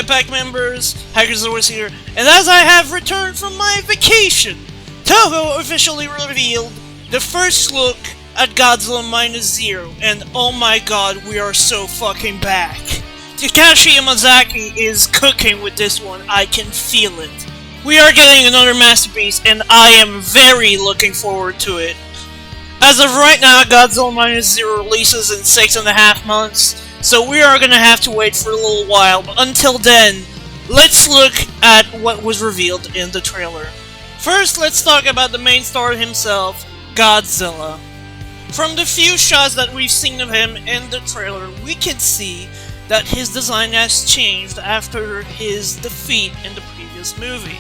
pack members, Hackers Always here, and as I have returned from my vacation, Toho officially revealed the first look at Godzilla Minus Zero, and oh my god, we are so fucking back. Takashi Yamazaki is cooking with this one, I can feel it. We are getting another masterpiece, and I am very looking forward to it. As of right now, Godzilla Minus Zero releases in 6.5 months, so we are gonna have to wait for a little while, but until then, let's look at what was revealed in the trailer. First, let's talk about the main star himself, Godzilla. From the few shots that we've seen of him in the trailer, we can see that his design has changed after his defeat in the previous movie.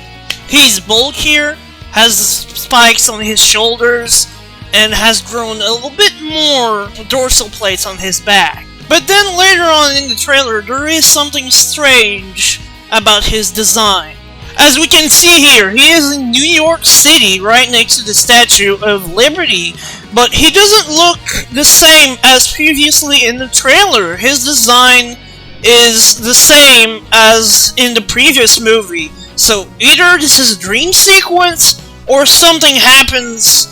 He's bulkier, has spikes on his shoulders, and has grown a little bit more dorsal plates on his back. But then later on in the trailer, there is something strange about his design. As we can see here, he is in New York City, right next to the Statue of Liberty, but he doesn't look the same as previously in the trailer. His design is the same as in the previous movie. So either this is a dream sequence, or something happens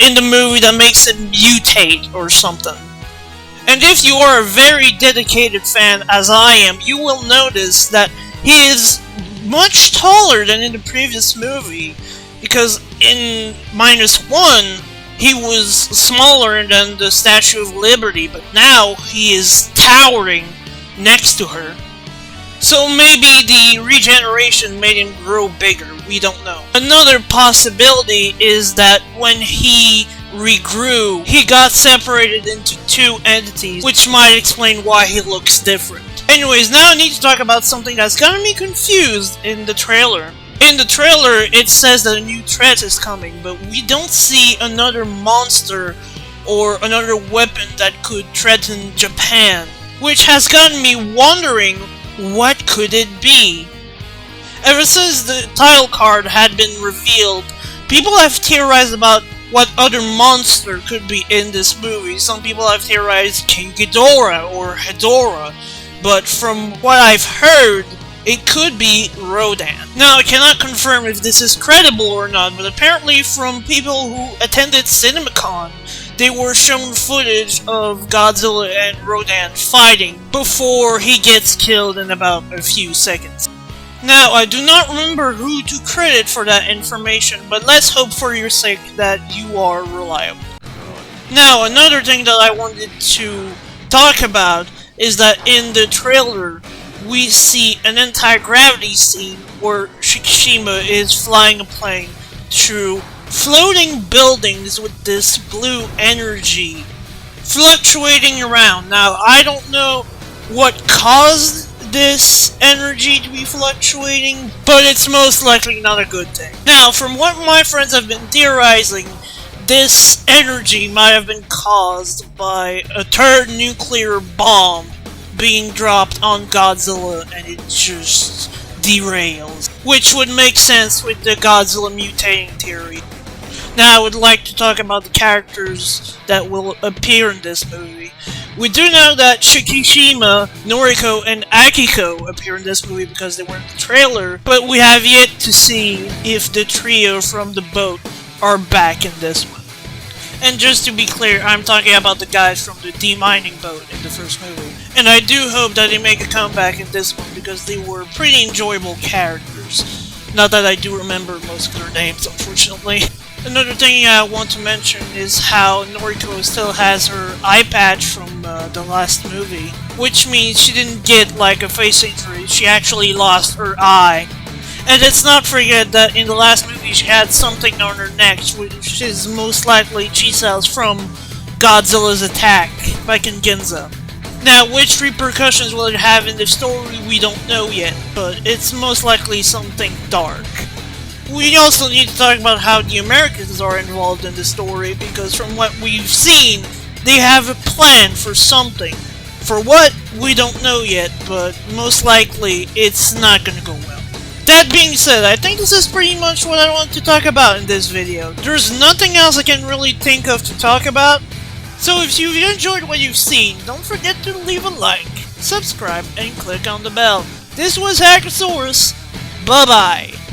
in the movie that makes it mutate or something. And if you are a very dedicated fan, as I am, you will notice that he is much taller than in the previous movie, because in -1, he was smaller than the Statue of Liberty, but now he is towering next to her. So maybe the regeneration made him grow bigger, we don't know. Another possibility is that when he regrew, he got separated into two entities, which might explain why he looks different. Anyways, now I need to talk about something that's gotten me confused in the trailer. In the trailer, it says that a new threat is coming, but we don't see another monster or another weapon that could threaten Japan, which has gotten me wondering, what could it be? Ever since the title card had been revealed, people have theorized about what other monster could be in this movie. Some people have theorized King Ghidorah or Hedorah, but from what I've heard, it could be Rodan. Now, I cannot confirm if this is credible or not, but apparently from people who attended CinemaCon, they were shown footage of Godzilla and Rodan fighting before he gets killed in about a few seconds. Now, I do not remember who to credit for that information, but let's hope for your sake that you are reliable. Now, another thing that I wanted to talk about is that in the trailer, we see an anti-gravity scene where Shikishima is flying a plane through floating buildings with this blue energy fluctuating around. Now, I don't know what caused this energy to be fluctuating, but it's most likely not a good thing. Now, from what my friends have been theorizing, this energy might have been caused by a third nuclear bomb being dropped on Godzilla and it just derails, which would make sense with the Godzilla mutating theory. Now I would like to talk about the characters that will appear in this movie. We do know that Shikishima, Noriko, and Akiko appear in this movie because they were in the trailer, but we have yet to see if the trio from the boat are back in this one. And just to be clear, I'm talking about the guys from the demining boat in the first movie. And I do hope that they make a comeback in this one because they were pretty enjoyable characters. Not that I do remember most of their names, unfortunately. Another thing I want to mention is how Noriko still has her eye patch from the last movie, which means she didn't get like a face injury, she actually lost her eye. And let's not forget that in the last movie she had something on her neck, which is most likely chi cells from Godzilla's attack by Ginza. Now, which repercussions will it have in the story, we don't know yet, but it's most likely something dark. We also need to talk about how the Americans are involved in the story, because from what we've seen, they have a plan for something. For what, we don't know yet, but most likely it's not gonna go well. That being said, I think this is pretty much what I want to talk about in this video. There's nothing else I can really think of to talk about, so if you've enjoyed what you've seen, don't forget to leave a like, subscribe, and click on the bell. This was Hackersaurus. Bye-bye.